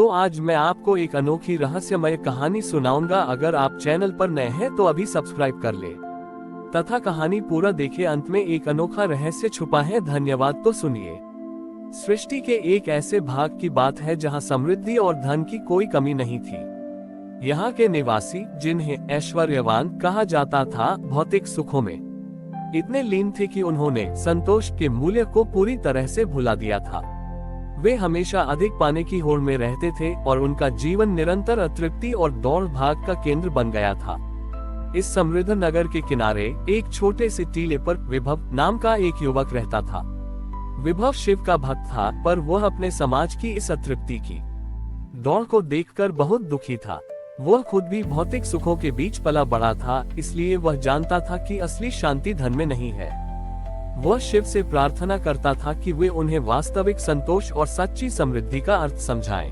तो आज मैं आपको एक अनोखी रहस्यमय कहानी सुनाऊंगा। अगर आप चैनल पर नए हैं तो अभी सब्सक्राइब कर ले तथा कहानी पूरा देखें। अंत में एक अनोखा रहस्य छुपा है। धन्यवाद। तो सुनिए। सृष्टि के एक ऐसे भाग की बात है जहां समृद्धि और धन की कोई कमी नहीं थी। यहाँ के निवासी, जिन्हें ऐश्वर्यवान कहा जाता था, भौतिक सुखों में इतने लीन थे कि उन्होंने संतोष के मूल्य को पूरी तरह से भुला दिया था। वे हमेशा अधिक पाने की होड़ में रहते थे और उनका जीवन निरंतर अतृप्ति और दौड़ भाग का केंद्र बन गया था। इस समृद्ध नगर के किनारे एक छोटे से टीले पर विभव नाम का एक युवक रहता था। विभव शिव का भक्त था, पर वह अपने समाज की इस अतृप्ति की दौड़ को देखकर बहुत दुखी था। वह खुद भी भौतिक सुखों के बीच पला बड़ा था, इसलिए वह जानता था कि असली शांति धन में नहीं है। वह शिव से प्रार्थना करता था कि वे उन्हें वास्तविक संतोष और सच्ची समृद्धि का अर्थ समझाएं।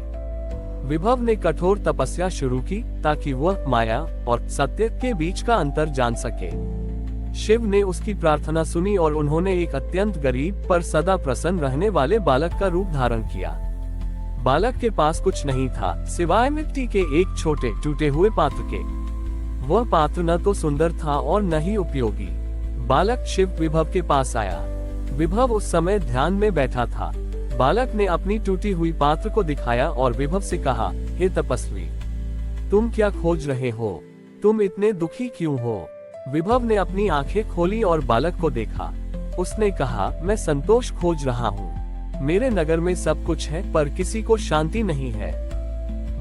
विभव ने कठोर तपस्या शुरू की ताकि वह माया और सत्य के बीच का अंतर जान सके। शिव ने उसकी प्रार्थना सुनी और उन्होंने एक अत्यंत गरीब पर सदा प्रसन्न रहने वाले बालक का रूप धारण किया। बालक के पास कुछ नहीं था सिवाय मिट्टी के एक छोटे टूटे हुए पात्र के। वह पात्र न तो सुंदर था और न ही उपयोगी। बालक शिव विभव के पास आया। विभव उस समय ध्यान में बैठा था। बालक ने अपनी टूटी हुई पात्र को दिखाया और विभव से कहा, हे तपस्वी, तुम क्या खोज रहे हो? तुम इतने दुखी क्यों हो? विभव ने अपनी आंखें खोली और बालक को देखा। उसने कहा, मैं संतोष खोज रहा हूँ। मेरे नगर में सब कुछ है, पर किसी को शांति नहीं है।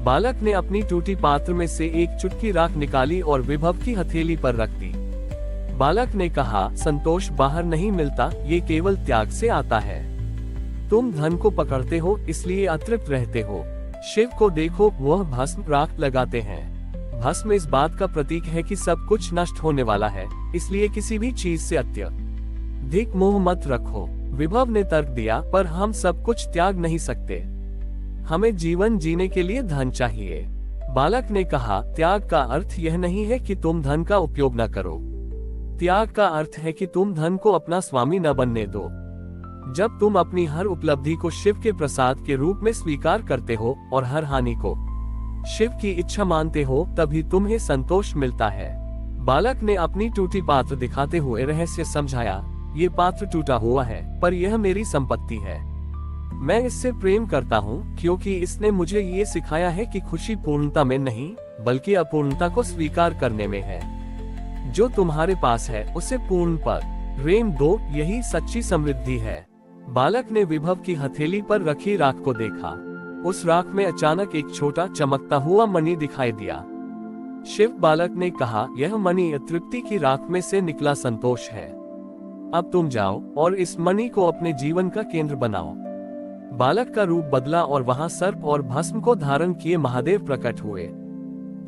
बालक ने अपनी टूटी पात्र में से एक चुटकी राख निकाली और विभव की हथेली पर रख दी। बालक ने कहा, संतोष बाहर नहीं मिलता, ये केवल त्याग से आता है। तुम धन को पकड़ते हो, इसलिए अतृप्त रहते हो। शिव को देखो, वह भस्म राख लगाते हैं। भस्म इस बात का प्रतीक है कि सब कुछ नष्ट होने वाला है, इसलिए किसी भी चीज से अत्यधिक मोह मत रखो। विभव ने तर्क दिया, पर हम सब कुछ त्याग नहीं सकते। हमें जीवन जीने के लिए धन चाहिए। बालक ने कहा, त्याग का अर्थ यह नहीं है कि तुम धन का उपयोग न करो। त्याग का अर्थ है कि तुम धन को अपना स्वामी न बनने दो। जब तुम अपनी हर उपलब्धि को शिव के प्रसाद के रूप में स्वीकार करते हो और हर हानि को शिव की इच्छा मानते हो, तभी तुम्हें संतोष मिलता है। बालक ने अपनी टूटी पात्र दिखाते हुए रहस्य समझाया, ये पात्र टूटा हुआ है, पर यह मेरी संपत्ति है। मैं इससे प्रेम करता हूँ क्योंकि इसने मुझे ये सिखाया है कि खुशी पूर्णता में नहीं, बल्कि अपूर्णता को स्वीकार करने में है। जो तुम्हारे पास है उसे पूर्ण पर प्रेम दो, यही सच्ची समृद्धि है। बालक ने विभव की हथेली पर रखी राख को देखा। उस राख में अचानक एक छोटा चमकता हुआ मणि दिखाई दिया। शिव बालक ने कहा, यह मणि तृप्ति की राख में से निकला संतोष है। अब तुम जाओ और इस मणि को अपने जीवन का केंद्र बनाओ। बालक का रूप बदला और वहां सर्प और भस्म को धारण किए महादेव प्रकट हुए।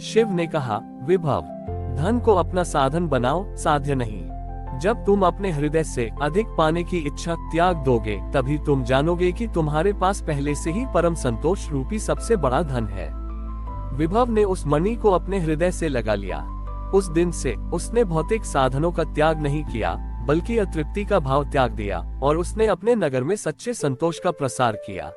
शिव ने कहा, विभव, धन को अपना साधन बनाओ, साध्य नहीं। जब तुम अपने हृदय से अधिक पाने की इच्छा त्याग दोगे, तभी तुम जानोगे कि तुम्हारे पास पहले से ही परम संतोष रूपी सबसे बड़ा धन है। विभव ने उस मणि को अपने हृदय से लगा लिया। उस दिन से उसने भौतिक साधनों का त्याग नहीं किया, बल्कि अतृप्ति का भाव त्याग दिया और उसने अपने नगर में सच्चे संतोष का प्रसार किया।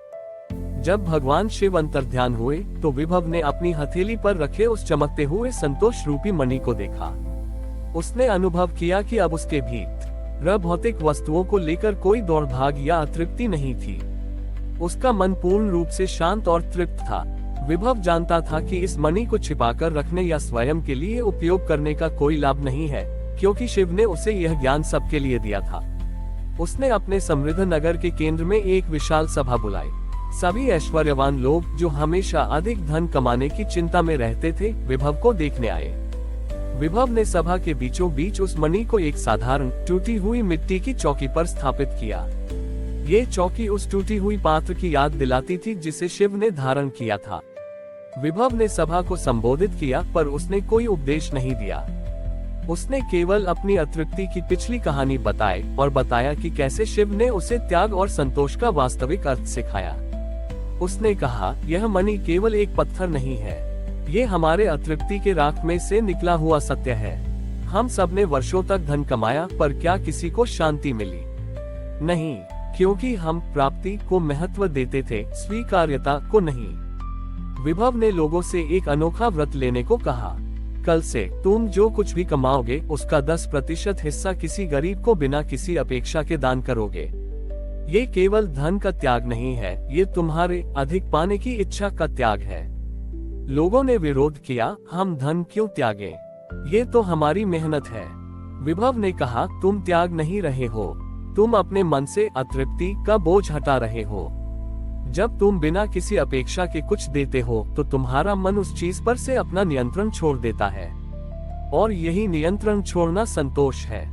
जब भगवान शिव अंतर्ध्यान हुए तो विभव ने अपनी हथेली पर रखे उस चमकते हुए संतोष रूपी मणि को देखा। उसने अनुभव किया कि अब उसके भीतर भौतिक वस्तुओं को लेकर कोई दौड़ भाग या अतृप्ति नहीं थी। उसका मन पूर्ण रूप से शांत और तृप्त था। विभव जानता था कि इस मणि को छिपाकर रखने या स्वयं के लिए उपयोग करने का कोई लाभ नहीं है, क्योंकि शिव ने उसे यह ज्ञान सबके लिए दिया था। उसने अपने समृद्ध नगर के केंद्र में एक विशाल सभा बुलाई। सभी ऐश्वर्यवान लोग, जो हमेशा अधिक धन कमाने की चिंता में रहते थे, विभव को देखने आए। विभव ने सभा के बीचों बीच उस मणि को एक साधारण टूटी हुई मिट्टी की चौकी पर स्थापित किया। ये चौकी उस टूटी हुई पात्र की याद दिलाती थी जिसे शिव ने धारण किया था। विभव ने सभा को संबोधित किया, पर उसने कोई उपदेश नहीं दिया। उसने केवल अपनी अतृप्ति की पिछली कहानी बताई और बताया कि कैसे शिव ने उसे त्याग और संतोष का वास्तविक अर्थ सिखाया। उसने कहा, यह मणि केवल एक पत्थर नहीं है, ये हमारे अतृप्ति के राख में से निकला हुआ सत्य है। हम सब ने वर्षों तक धन कमाया, पर क्या किसी को शांति मिली? नहीं, क्योंकि हम प्राप्ति को महत्व देते थे, स्वीकार्यता को नहीं। विभव ने लोगों से एक अनोखा व्रत लेने को कहा। कल से तुम जो कुछ भी कमाओगे उसका 10% हिस्सा किसी गरीब को बिना किसी अपेक्षा के दान करोगे। ये केवल धन का त्याग नहीं है, ये तुम्हारे अधिक पाने की इच्छा का त्याग है। लोगों ने विरोध किया, हम धन क्यों त्यागें? ये तो हमारी मेहनत है। विभव ने कहा, तुम त्याग नहीं रहे हो, तुम अपने मन से अतृप्ति का बोझ हटा रहे हो। जब तुम बिना किसी अपेक्षा के कुछ देते हो तो तुम्हारा मन उस चीज पर से अपना नियंत्रण छोड़ देता है, और यही नियंत्रण छोड़ना संतोष है।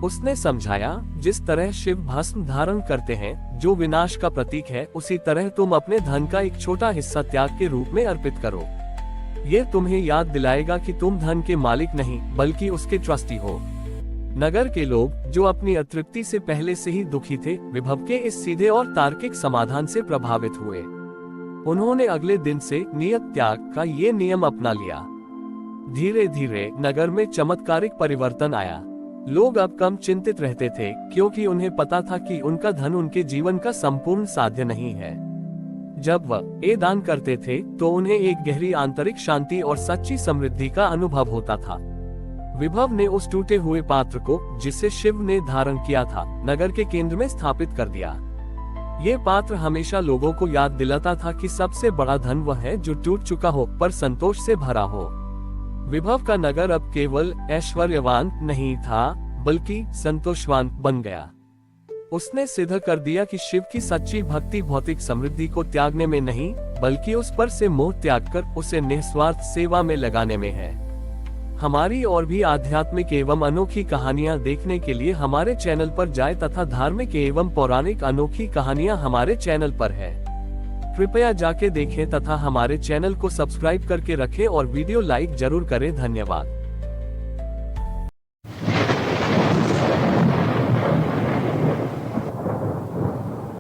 उसने समझाया, जिस तरह शिव भस्म धारण करते हैं जो विनाश का प्रतीक है, उसी तरह तुम अपने धन का एक छोटा हिस्सा त्याग के रूप में अर्पित करो। ये तुम्हें याद दिलाएगा कि तुम धन के मालिक नहीं बल्कि उसके ट्रस्टी हो। नगर के लोग, जो अपनी अतृप्ति से पहले से ही दुखी थे, विभव के इस सीधे और तार्किक समाधान से प्रभावित हुए। उन्होंने अगले दिन से नियत त्याग का ये नियम अपना लिया। धीरे धीरे नगर में चमत्कारिक परिवर्तन आया। लोग अब कम चिंतित रहते थे, क्योंकि उन्हें पता था कि उनका धन उनके जीवन का संपूर्ण साध्य नहीं है। जब वह ये दान करते थे तो उन्हें एक गहरी आंतरिक शांति और सच्ची समृद्धि का अनुभव होता था। विभव ने उस टूटे हुए पात्र को, जिसे शिव ने धारण किया था, नगर के केंद्र में स्थापित कर दिया। ये पात्र हमेशा लोगों को याद दिलाता था कि सबसे बड़ा धन वह है जो टूट चुका हो पर संतोष से भरा हो। विभव का नगर अब केवल ऐश्वर्यवान नहीं था बल्कि संतोषवान बन गया। उसने सिद्ध कर दिया कि शिव की सच्ची भक्ति भौतिक समृद्धि को त्यागने में नहीं बल्कि उस पर से मोह त्याग कर उसे निस्वार्थ सेवा में लगाने में है। हमारी और भी आध्यात्मिक एवं अनोखी कहानियां देखने के लिए हमारे चैनल पर जाएं तथा धार्मिक एवं पौराणिक अनोखी कहानियां हमारे चैनल पर है। कृपया जाके देखें तथा हमारे चैनल को सब्सक्राइब करके रखें और वीडियो लाइक जरूर करें। धन्यवाद।